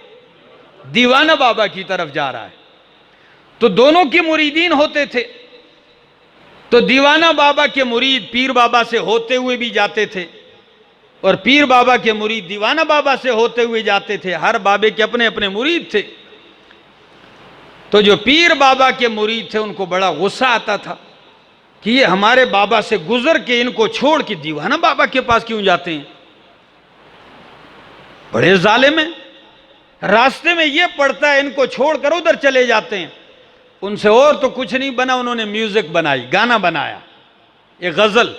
दीवाना बाबा की तरफ जा रहा है। तो दोनों के मुरीदीन होते थे। तो दीवाना बाबा के मुरीद पीर बाबा से होते हुए भी जाते थे, और पीर बाबा के मुरीद दीवाना बाबा से होते हुए जाते थे। हर बाबे के अपने अपने मुरीद थे। तो जो पीर बाबा के मुरीद थे उनको बड़ा गुस्सा आता था कि ये हमारे बाबा से गुजर के इनको छोड़ के दीवाना बाबा के पास क्यों जाते हैं, बड़े जालिम हैं। रास्ते में ये पड़ता है, इनको छोड़कर उधर चले जाते हैं। उनसे और तो कुछ नहीं बना, उन्होंने म्यूजिक बनाई, गाना बनाया, एक गजल।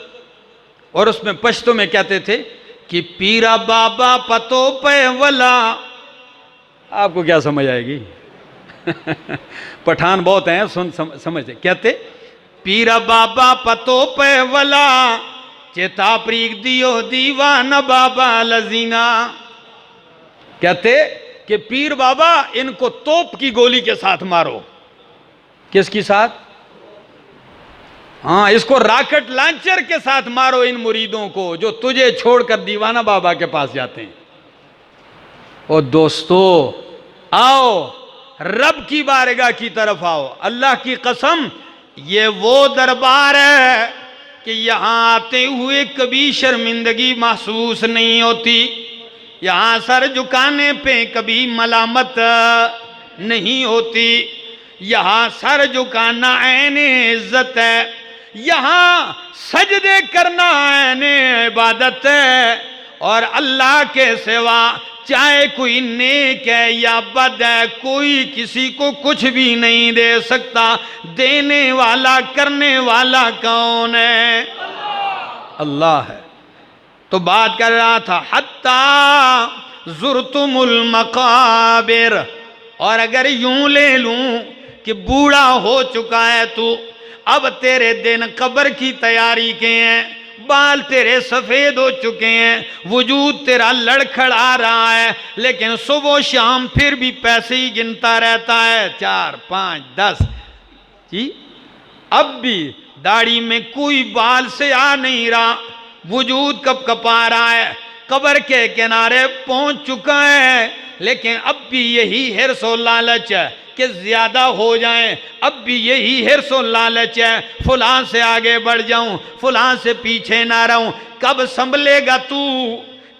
और उसमें पश्तो में कहते थे कि पीरा बाबा पतो पे वला। आपको क्या समझ आएगी पठान बहुत हैं, समझते। कहते पीरा बाबा पतो पे वला, चेता प्रीक दियो दीवाना बाबा लजीना। कहते कि पीर बाबा इनको तोप की गोली के साथ मारो। किसकी साथ? हाँ, इसको रॉकेट लॉन्चर के साथ मारो इन मुरीदों को जो तुझे छोड़कर दीवाना बाबा के पास जाते हैं। और दोस्तों आओ, रब की बारगाह की तरफ आओ। अल्लाह की कसम, ये वो दरबार है कि यहां आते हुए कभी शर्मिंदगी महसूस नहीं होती, यहां सर झुकाने पे कभी मलामत नहीं होती, यहां सर झुकाना ऐने इज्जत है, यहां सजदे करना ऐने इबादत है, और अल्लाह के सिवा चाहे कोई नेक है या बद है, कोई किसी को कुछ भी नहीं दे सकता। देने वाला करने वाला कौन है? अल्लाह है। तो बात कर रहा था हत्ता जुर्तुमुल मकाबिर। और अगर यूं ले लूं कि बूढ़ा हो चुका है तू, अब तेरे दिन कब्र की तैयारी के हैं, बाल तेरे सफेद हो चुके हैं, वजूद तेरा लड़खड़ा रहा है, लेकिन सुबह शाम फिर भी पैसे ही गिनता रहता है, 4 5 10 जी। अब भी दाढ़ी में कोई बाल से आ नहीं रहा, वजूद कब कपा रहा है, कब्र के किनारे पहुंच चुका है, लेकिन अब भी यही हिर्स और लालच है कि ज्यादा हो जाएं। अब भी यही हिर्स और लालच है, फलां से आगे बढ़ जाऊं, फलां से पीछे ना रहूं। कब संभलेगा तू?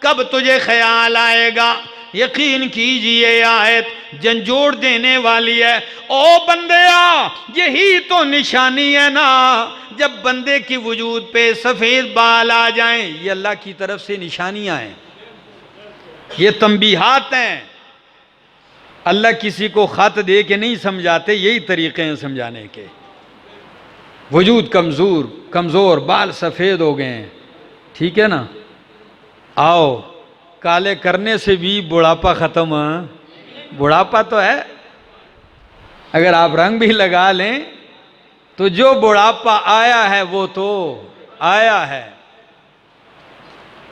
कब तुझे ख्याल आएगा? यकीन कीजिए आयत झंझोड़ देने वाली है। ओ बंदेया, यही तो निशानी है ना, जब बंदे की वजूद पे सफेद बाल आ जाएं, ये अल्लाह की तरफ से निशानियां हैं, ये तंबीहात हैं। अल्लाह किसी को खत दे के नहीं समझाते, यही तरीके हैं समझाने के। वजूद कमज़ोर, बाल सफ़ेद हो गए हैं, ठीक है ना, आओ काले करने से भी बुढ़ापा ख़त्म है। बुढ़ापा तो है, अगर आप रंग भी लगा लें तो जो बुढ़ापा आया है वो तो आया है।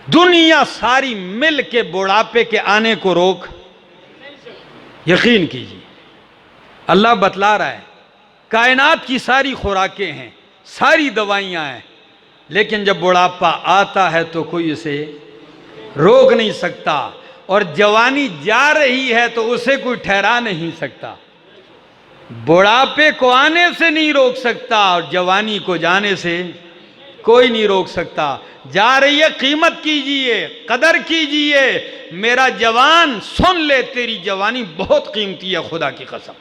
दुनिया सारी मिल के बुढ़ापे के आने को रोक, यकीन कीजिए अल्लाह बतला रहा है, कायनात की सारी खुराकें हैं, सारी दवाइयां हैं, लेकिन जब बुढ़ापा आता है तो कोई उसे रोक नहीं सकता। और जवानी जा रही है तो उसे कोई ठहरा नहीं सकता। बुढ़ापे को आने से नहीं रोक सकता और जवानी को जाने से कोई नहीं रोक सकता। जा रही है, कीमत कीजिए, कदर कीजिए। मेरा जवान सुन ले, तेरी जवानी बहुत कीमती है, खुदा की कसम।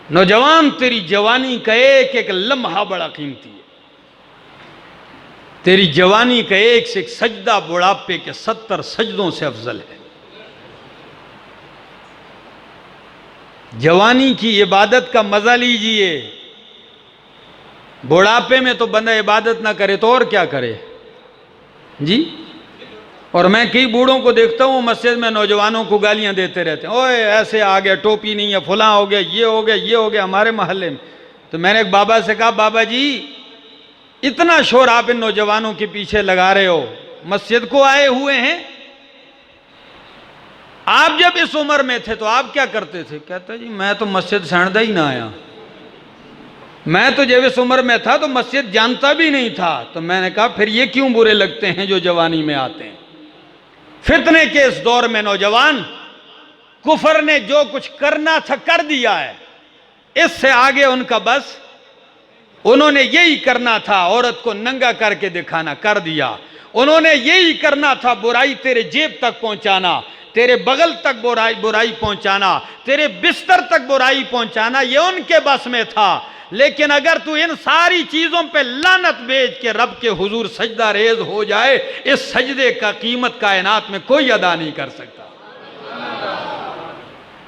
नौजवान, तेरी जवानी का एक एक लम्हा बड़ा कीमती है। तेरी जवानी का एक से एक सजदा बुढ़ापे के 70 सजदों से अफजल है। जवानी की इबादत का मजा लीजिए। बुढ़ापे में तो बंदा इबादत ना करे तो और क्या करे जी। और मैं कई बूढ़ों को देखता हूँ मस्जिद में नौजवानों को गालियां देते रहते हैं, ओए ऐसे आ गया, टोपी नहीं है, फुला हो गया, ये हो गया, ये हो गया हमारे मोहल्ले में। तो मैंने एक बाबा से कहा, बाबा जी इतना शोर आप इन नौजवानों के पीछे लगा रहे हो, मस्जिद को आए हुए हैं, आप जब इस उम्र में थे तो आप क्या करते थे? कहता जी मैं तो मस्जिद सड़दा ही ना आया, मैं तो जब इस उम्र में था तो मस्जिद जानता भी नहीं था। तो मैंने कहा फिर ये क्यों बुरे लगते हैं जो जवानी में आते हैं? फितने के इस दौर में नौजवान, कुफर ने जो कुछ करना था कर दिया है, इससे आगे उनका बस, उन्होंने यही करना था, औरत को नंगा करके दिखाना, कर दिया। उन्होंने यही करना था, बुराई तेरे जेब तक पहुंचाना, तेरे बगल तक बुराई पहुंचाना, तेरे बिस्तर तक बुराई पहुंचाना, ये उनके बस में था। लेकिन अगर तू इन सारी चीजों पे लानत बेच के रब के हुजूर सजदा रेज हो जाए, इस सजदे का कीमत कायनात में कोई अदा नहीं कर सकता।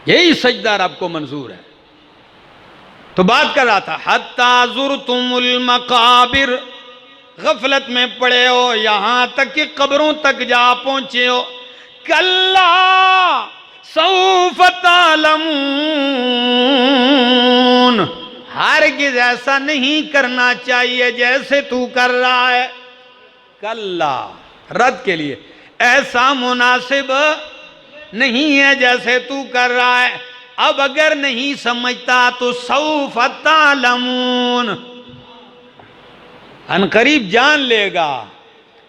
यही सजदा रब को मंजूर है। तो बात कर रहा था, हत्ता जुरतुमुल मकाबिर, गफलत में पड़े हो, यहां तक कि कब्रों तक जा पहुंचे हो। कल्ला सौफ तालमून, हरगिज़ ऐसा नहीं करना चाहिए जैसे तू कर रहा है। कल्ला रद्द के लिए, ऐसा मुनासिब नहीं है जैसे तू कर रहा है। अब अगर नहीं समझता तो सौफ तालमून, अनकरीब जान लेगा।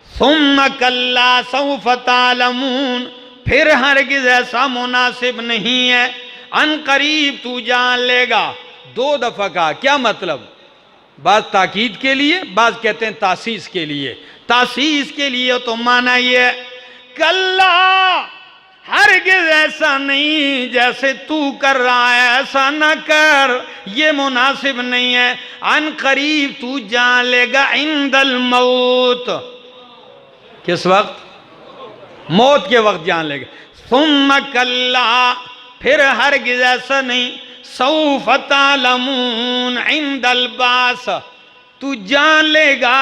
सुम्मा कल्ला सौफ तालमून, फिर हरगिज़ ऐसा मुनासिब नहीं है, अनकरीब तू जान लेगा। 2 दफा का क्या मतलब? बात ताकीद के लिए, बात कहते हैं तासीस के लिए। तासीस के लिए तो माना ये, कल्ला हरगिज़ ऐसा नहीं जैसे तू कर रहा है, ऐसा ना कर, ये मुनासिब नहीं है। अनकरीब तू जान लेगा, इंदल मौत, किस वक्त? मौत के वक्त जान लेगा। सुम्मा कल्ला, फिर हरगिज़ ऐसा नहीं, सौफ तालमून इंदल बास, तू जान लेगा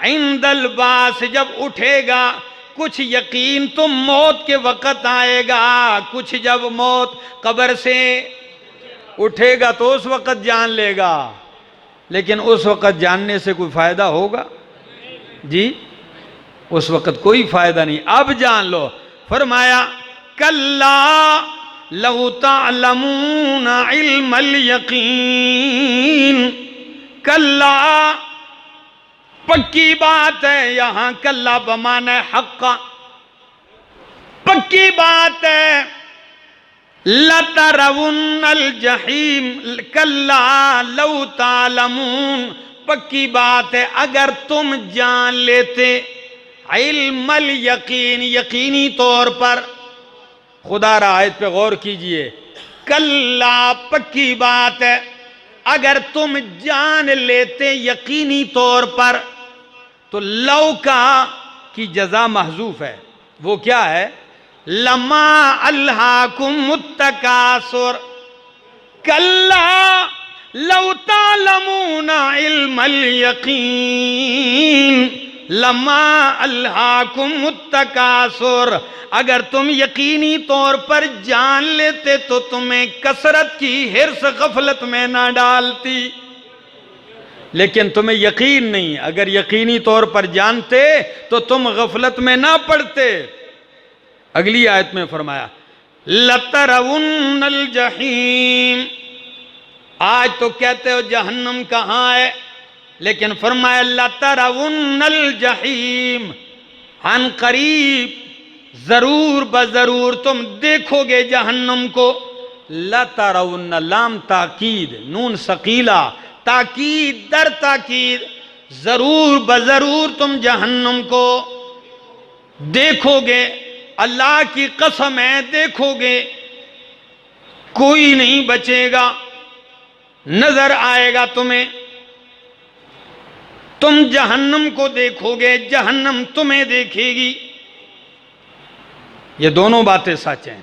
इंदल बास, जब उठेगा। कुछ यकीन तो मौत के वक्त आएगा, कुछ जब मौत कब्र से उठेगा तो उस वक्त जान लेगा। लेकिन उस वक्त जानने से कोई फायदा होगा जी? उस वक्त कोई फायदा नहीं, अब जान लो। फरमाया कल्ला लौ तालमून इल्मल यकीन, कल्ला पक्की बात है, यहां कल्ला बमाना हक्का, पक्की बात है। लतरवुन्नल जहीम, कल्ला लौ तालमून, पक्की बात है अगर तुम जान लेते, इल्मल यकीन, यकीनी तौर पर। खुदा आयत पे गौर कीजिए, कल्ला पक्की बात है अगर तुम जान लेते यकीनी तौर पर, तो लौ का की जजा महजूफ है। वो क्या है? लमा अल्हाकुम मुत्तकासुर, कल्ला लौ तालमूना इल्मल यकीन, लमा अल्हाकुम मुत्तकासुर, अगर तुम यकीनी तौर पर जान लेते तो तुम्हें कसरत की हिर्स गफलत में ना डालती। लेकिन तुम्हें यकीन नहीं, अगर यकीनी तौर पर जानते तो तुम गफलत में ना पड़ते। अगली आयत में फरमाया लतरवुन्नल जहीम, आज तो कहते हो जहन्नम कहाँ है, लेकिन फरमाया लतरवुन्नल जहीम, अन करीब, जरूर बजरूर तुम देखोगे जहन्नम को। लतरवुन्न, लाम ताकीद, नून सकीला, ताकीद दर ताकीद, जरूर बजरूर तुम जहन्नम को देखोगे। अल्लाह की कसम है देखोगे, कोई नहीं बचेगा, नजर आएगा तुम्हें, तुम जहन्नम को देखोगे, जहन्नम तुम्हें देखेगी। ये दोनों बातें सच हैं।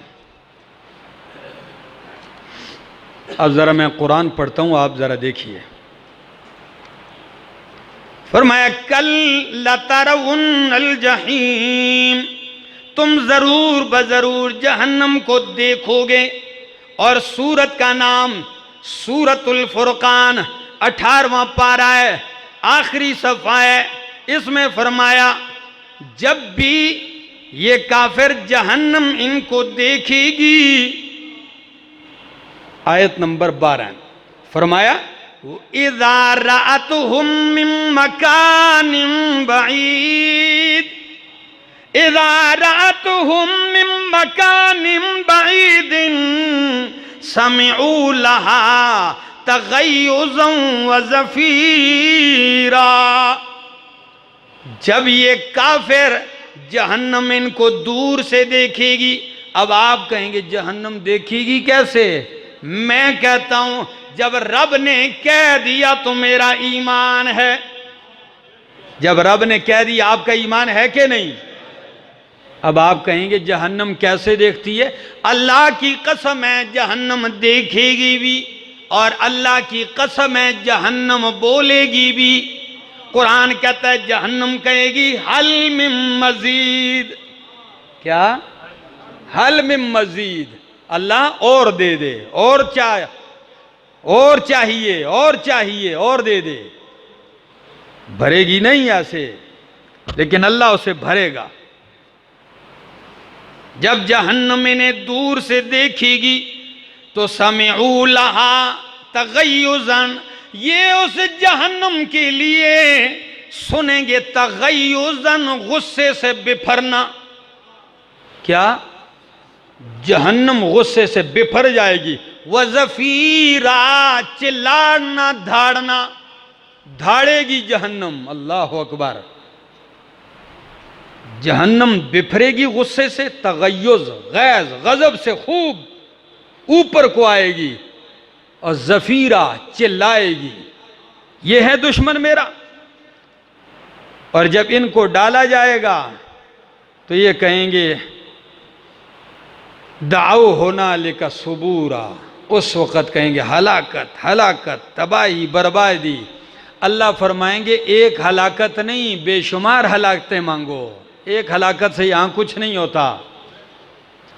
अब जरा मैं कुरान पढ़ता हूं, आप जरा देखिए। फरमाया कल लतरवुन्नल जहीम, तुम जरूर बजरूर जहन्नम को देखोगे। और सूरत का नाम सूरतुल फुरकान 18वां पारा है, आखिरी सफ़ा है। इसमें फरमाया जब भी ये काफिर जहन्नम इनको देखेगी, आयत नंबर 12 फरमाया इज़ा रअतहुम मिन मकानिन बईद, इज़ा रअतहुम मिन मकानिन बईदिन समिऊ लहा तगय्युज़न व ज़फ़ीरा, जब ये काफिर जहन्नम इनको दूर से देखेगी। अब आप कहेंगे जहन्नम देखेगी कैसे? मैं कहता हूं जब रब ने कह दिया तो मेरा ईमान है। जब रब ने कह दिया, आपका ईमान है कि नहीं? अब आप कहेंगे जहन्नम कैसे देखती है? अल्लाह की कसम है जहन्नम देखेगी भी, और अल्लाह की कसम है जहन्नम बोलेगी भी। कुरान कहता है जहन्नम कहेगी हल मिन मजीद, क्या? हल मिन मजीद, अल्लाह और दे दे, और चाहिए, और चाहिए, और चाहिए, और दे दे। भरेगी नहीं ऐसे, लेकिन अल्लाह उसे भरेगा। जब जहन्नम इन्हें दूर से देखेगी तो समिऊ लहा तगय्युज़न, ये उस जहन्नम के लिए सुनेंगे तगय्युज़न, गुस्से से बिफरना। क्या? जहन्नम गुस्से से बिफर जाएगी। वज़फ़ीरा, चिल्लाना धाड़ना, धाड़ेगी जहन्नम। अल्लाह अकबर, जहन्नम बिफरेगी गुस्से से, तगय्युज़ गैज़ गजब से खूब ऊपर को आएगी, और ज़फ़ीरा चिल्लाएगी ये है दुश्मन मेरा। और जब इनको डाला जाएगा तो ये कहेंगे दाऊ होना लेका सुबूरा, उस वक़्त कहेंगे हलाकत हलाकत, तबाही बर्बादी। अल्लाह फरमाएंगे एक हलाकत नहीं, बेशुमार हलाकतें मांगो, एक हलाकत से यहाँ कुछ नहीं होता।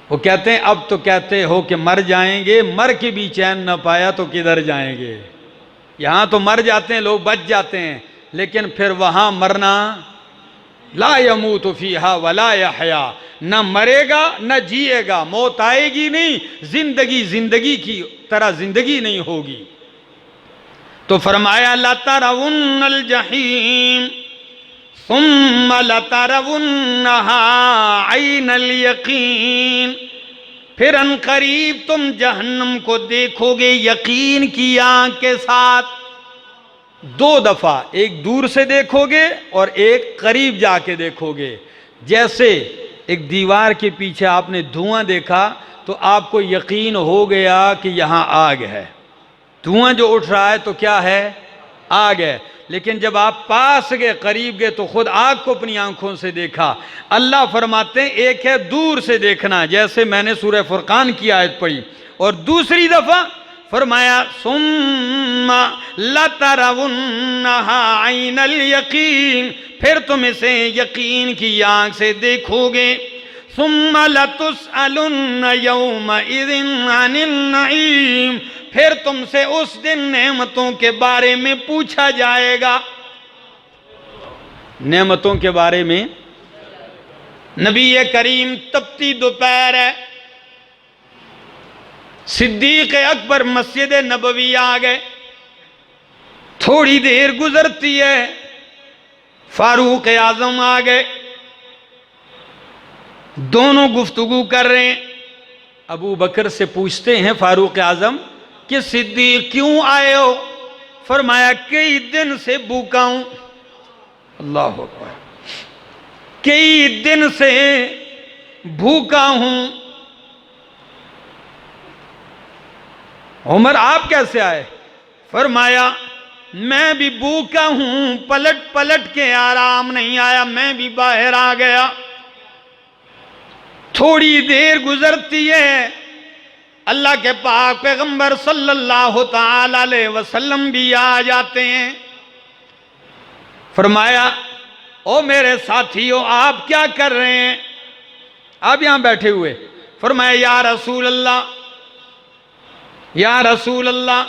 वो कहते हैं अब तो कहते हो कि मर जाएंगे, मर के भी चैन न पाया तो किधर जाएंगे। यहाँ तो मर जाते हैं लोग, बच जाते हैं, लेकिन फिर वहाँ मरना, ला यमूतु फीहा वला यहया, न मरेगा न जिएगा, मौत आएगी नहीं, जिंदगी जिंदगी की तरह जिंदगी नहीं होगी। तो फरमाया लतरवुन्नल जहीम सुम्मा लतरवुन्नहा ऐनल यकीन, फिर अनकरीब तुम जहन्नम को देखोगे यकीन की आंख के साथ। दो दफा, एक दूर से देखोगे और एक करीब जाके देखोगे। जैसे एक दीवार के पीछे आपने धुआं देखा तो आपको यकीन हो गया कि यहाँ आग है, धुआं जो उठ रहा है तो क्या है, आग है। लेकिन जब आप पास गए, करीब गए, तो खुद आग को अपनी आंखों से देखा। अल्लाह फरमाते हैं एक है दूर से देखना, जैसे मैंने सूरह फुरकान की आयत पढ़ी, और दूसरी दफा फरमाया सुम्मा लतरवुन्नहा ऐनल यकीन, फिर तुम इसे यकीन की आंख से देखोगे। सुम्मा लतुसअलुन्न यौमइज़िन अनिन नईम, फिर तुमसे उस दिन नेमतों के बारे में पूछा जाएगा। नेमतों के बारे में नबी करीम तपती दोपहर है, सिद्दीक अकबर मस्जिद नबवी आ गए, थोड़ी देर गुजरती है, फारूक आजम आ गए, दोनों गुफ्तगू कर रहे हैं। अबू बकर से पूछते हैं फारूक आजम कि सिद्दीक क्यों आए हो? फरमाया कई दिन से भूखा हूं। अल्लाह अकबर, कई दिन से भूखा हूं। उमर आप कैसे आए? फरमाया मैं भी भूखा हूं, पलट पलट के आराम नहीं आया, मैं भी बाहर आ गया। थोड़ी देर गुजरती है, अल्लाह के पाक पैगंबर सल्लल्लाहु ताला अलैहि वसल्लम भी आ जाते हैं। फरमाया ओ मेरे साथियों, आप क्या कर रहे हैं? आप यहां बैठे हुए? फरमाया या रसूल अल्लाह, या रसूल अल्लाह,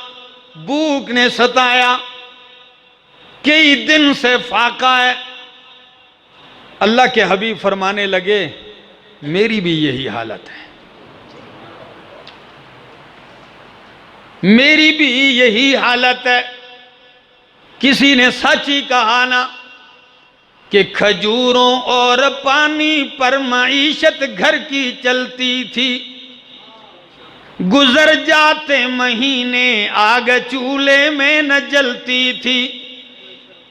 भूख ने सताया, कई दिन से फाका है। अल्लाह के हबीब फरमाने लगे मेरी भी यही हालत है, मेरी भी यही हालत है। किसी ने सच ही कहा ना कि खजूरों और पानी पर मईशत घर की चलती थी, गुजर जाते महीने आग चूल्हे में न जलती थी,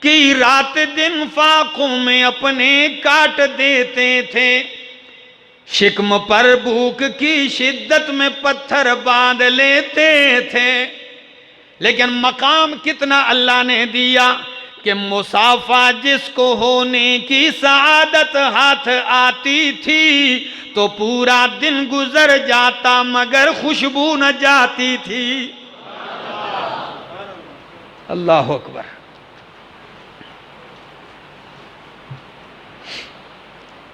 कि रात दिन फाकों में अपने काट देते थे, शिकम पर भूख की शिद्दत में पत्थर बांध लेते थे। लेकिन मकाम कितना अल्लाह ने दिया कि मुसाफा जिसको होने की सआदत हाथ आती थी, तो पूरा दिन गुजर जाता मगर खुशबू न जाती थी। अल्लाह अकबर।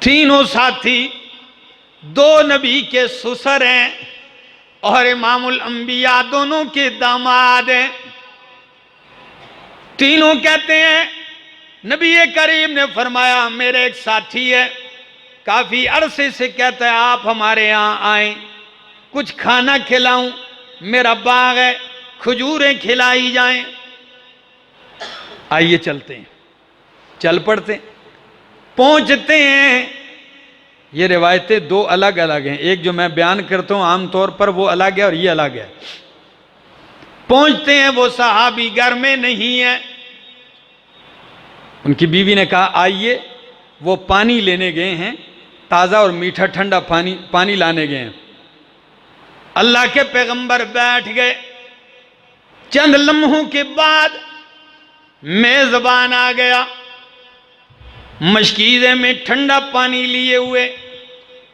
तीनों साथी दो नबी के ससुर हैं और इमामुल अंबिया दोनों के दामाद हैं। तीनों कहते हैं, नबी करीम ने फरमाया मेरे एक साथी है, काफी अरसे से कहता है आप हमारे यहाँ आए, कुछ खाना खिलाऊं, मेरा बाग है, खजूरें खिलाई जाएं। आइए चलते हैं। चल पड़ते, पहुंचते हैं। ये रिवायतें दो अलग अलग हैं, एक जो मैं बयान करता हूं आमतौर पर वो अलग है और ये अलग है। पहुंचते हैं, वो सहाबी घर में नहीं है। उनकी बीवी ने कहा आइए, वो पानी लेने गए हैं, ताज़ा और मीठा ठंडा पानी लाने गए हैं। अल्लाह के पैगंबर बैठ गए। चंद लम्हों के बाद मेजबान आ गया, मशकीज़े में ठंडा पानी लिए हुए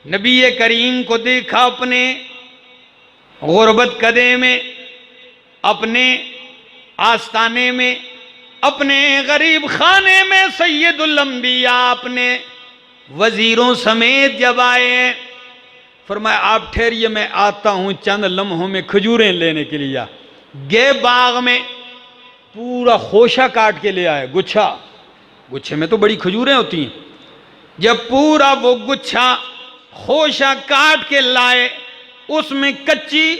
नबी करीम को देखा अपने गुरबत कदे में, अपने आस्ताने में, अपने गरीब खाने में सैयदुल अंबिया अपने वजीरों समेत जब आए हैं, फरमाया आप ठहरिए मैं आता हूं चंद लम्हों में खजूरें लेने के लिए। गए बाग में, पूरा खोशा काट के ले आए, गुच्छा, गुच्छे में तो बड़ी खजूरें होती हैं। जब पूरा वो गुच्छा खोशा काट के लाए, उसमें कच्ची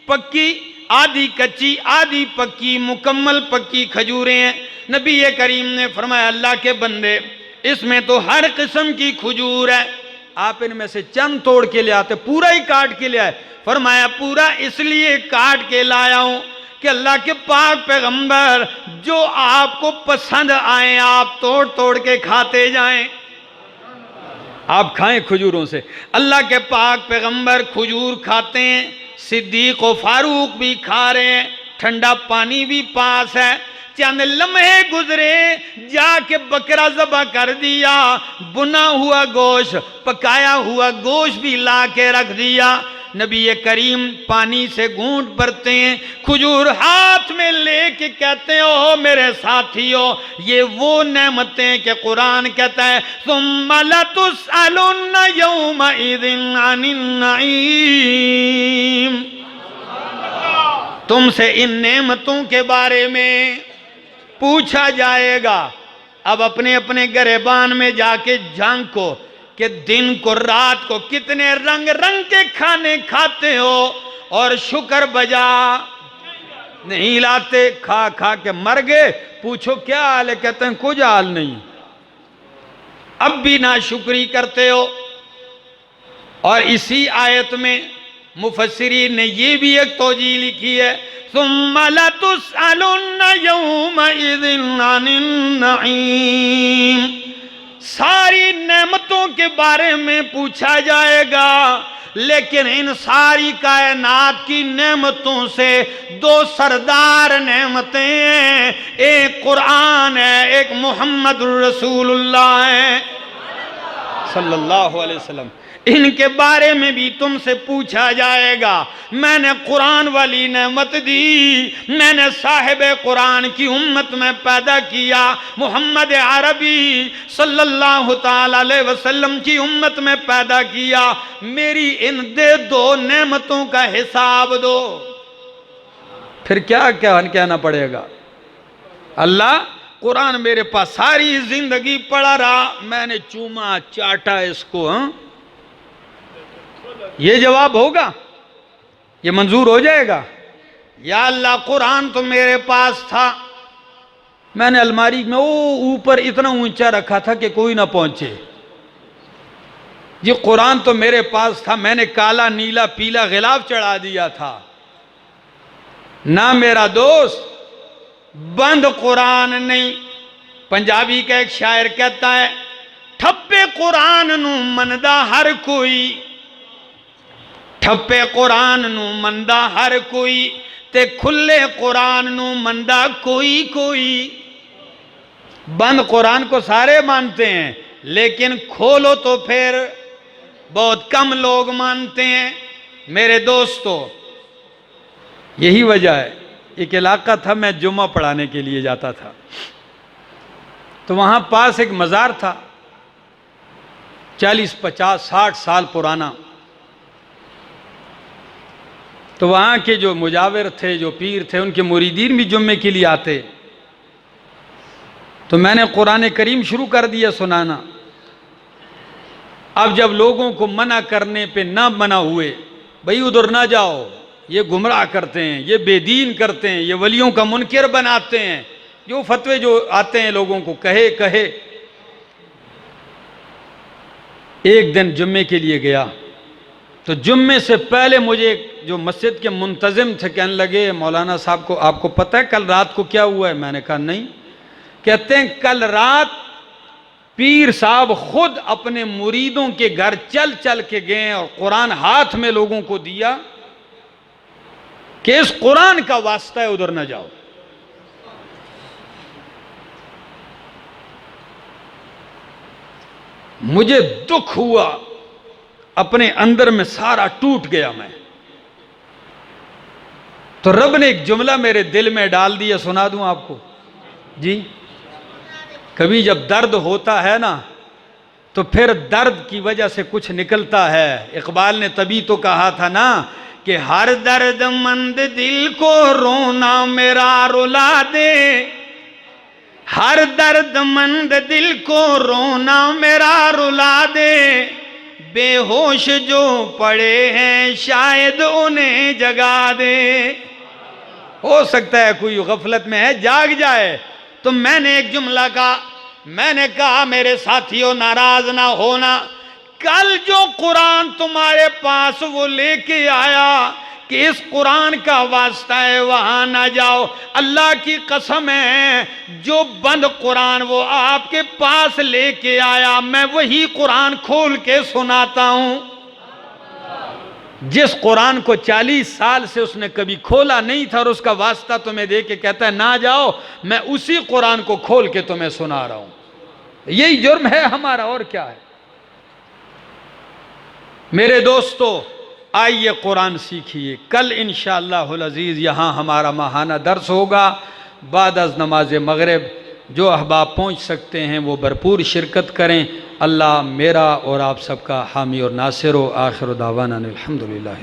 पक्की, आधी कच्ची आधी पक्की, मुकम्मल पक्की खजूरें हैं। नबी करीम ने फरमाया अल्लाह के बंदे, इसमें तो हर किस्म की खजूर है, आप इनमें से चंद तोड़ के ले आते, पूरा ही काट के ले आए। फरमाया पूरा इसलिए काट के लाया हूं कि अल्लाह के पाक पैगंबर जो आपको पसंद आए आप तोड़ तोड़ के खाते जाएं, आप खाएं खजूरों से। अल्लाह के पाक पैगंबर खजूर खाते हैं, सिद्दीक और फारूक भी खा रहे हैं, ठंडा पानी भी पास है। चंद लम्हे गुजरे, जाके बकरा ज़बह कर दिया, बुना हुआ गोश्त, पकाया हुआ गोश्त भी ला के रख दिया। नबी करीम पानी से घूंट भरते हैं, खजूर हाथ में लेके कहते हो मेरे साथियों, ये वो नेमतें के कुरान कहता है सुम्मा लतुसअलुन्ना यौमइज़िन अनिन नईम, तुमसे इन नेमतों के बारे में पूछा जाएगा। अब अपने अपने गिरबान में जाके झांको कि दिन को रात को कितने रंग रंग के खाने खाते हो और शुक्र बजा नहीं लाते, खा खा के मर गए। पूछो क्या हाल है, कहते हैं कुछ हाल नहीं, अब भी नाशुक्री करते हो। और इसी आयत में मुफस्सिरीन ने ये भी एक तौजीह लिखी है, सुम्मा लतुसअलुन्ना यौमइज़िन अनिन नईम, सारी नेमतों के बारे में पूछा जाएगा, लेकिन इन सारी कायनात की नेमतों से दो सरदार नेमतें हैं, एक कुरान है, एक मोहम्मद रसूलुल्लाह है सल्लल्लाहु अलैहि वसल्लम। इनके बारे में भी तुमसे पूछा जाएगा। मैंने कुरान वाली नेमत दी, मैंने साहिब कुरान की उम्मत में पैदा किया, मोहम्मद अरबी सल्लल्लाहु ताला अलैहि वसल्लम की उम्मत में पैदा किया, मेरी इन दे दो नेमतों का हिसाब दो। फिर क्या क्या कहना पड़ेगा, अल्लाह कुरान मेरे पास सारी जिंदगी पड़ा रहा, मैंने चूमा चाटा इसको, हाँ ये जवाब होगा, ये मंजूर हो जाएगा? या अल्लाह कुरान तो मेरे पास था, मैंने अलमारी में वो ऊपर इतना ऊंचा रखा था कि कोई ना पहुंचे, ये कुरान तो मेरे पास था, मैंने काला नीला पीला गिलाफ चढ़ा दिया था ना मेरा दोस्त, बंद कुरान नहीं। पंजाबी का एक शायर कहता है, ठप्पे कुरान नू मनदा हर कोई, ठप्पे कुरान नू मंदा हर कोई, ते खुले कुरान नू मंदा कोई कोई। बंद कुरान को सारे मानते हैं, लेकिन खोलो तो फिर बहुत कम लोग मानते हैं। मेरे दोस्तों, यही वजह है, एक इलाका था, मैं जुम्मा पढ़ाने के लिए जाता था, तो वहां पास एक मज़ार था, 40, 50, 60 साल पुराना। तो वहाँ के जो मुजाविर थे, जो पीर थे, उनके मुरीदीन भी जुम्मे के लिए आते। तो मैंने कुरान करीम शुरू कर दिया सुनाना। अब जब लोगों को मना करने पे ना मना हुए, भाई उधर ना जाओ, ये गुमराह करते हैं, ये बेदीन करते हैं, ये वलियों का मुनकिर बनाते हैं, जो फतवे जो आते हैं लोगों को कहे कहे। एक दिन जुम्मे के लिए गया, तो जुम्मे से पहले मुझे जो मस्जिद के मुंतजिम थे कहने लगे, मौलाना साहब को आपको पता है कल रात को क्या हुआ है? मैंने कहा नहीं। कहते हैं कल रात पीर साहब खुद अपने मुरीदों के घर चल चल के गए और कुरान हाथ में लोगों को दिया कि इस कुरान का वास्ता है उधर न जाओ। मुझे दुख हुआ, अपने अंदर में सारा टूट गया मैं। तो रब ने एक जुमला मेरे दिल में डाल दिया, सुना दूं आपको जी। कभी जब दर्द होता है ना, तो फिर दर्द की वजह से कुछ निकलता है। इकबाल ने तभी तो कहा था ना कि हर दर्दमंद दिल को रोना मेरा रुला दे, हर दर्दमंद दिल को रोना मेरा रुला दे, बेहोश जो पड़े हैं शायद उन्हें जगा दे। हो सकता है कोई गफलत में है, जाग जाए। तो मैंने एक जुमला कहा, मैंने कहा मेरे साथियों नाराज ना होना, कल जो कुरान तुम्हारे पास वो लेके आया कि इस कुरान का वास्ता है वहां ना जाओ, अल्लाह की कसम है जो बंद कुरान वो आपके पास लेके आया, मैं वही कुरान खोल के सुनाता हूं। जिस कुरान को 40 साल से उसने कभी खोला नहीं था और उसका वास्ता तुम्हें दे के कहता है ना जाओ, मैं उसी कुरान को खोल के तुम्हें सुना रहा हूं। यही जुर्म है हमारा, और क्या है। मेरे दोस्तों, आइए कुरान सीखिए। कल इंशाअल्लाहुल अज़ीज़ यहाँ हमारा माहाना दर्स होगा बाद अज़ नमाज मगरिब। जो अहबाब पहुँच सकते हैं वो भरपूर शिरकत करें। अल्लाह मेरा और आप सबका हामी और नासिर हो। आखिर दावाना अल्हम्दुलिल्लाह।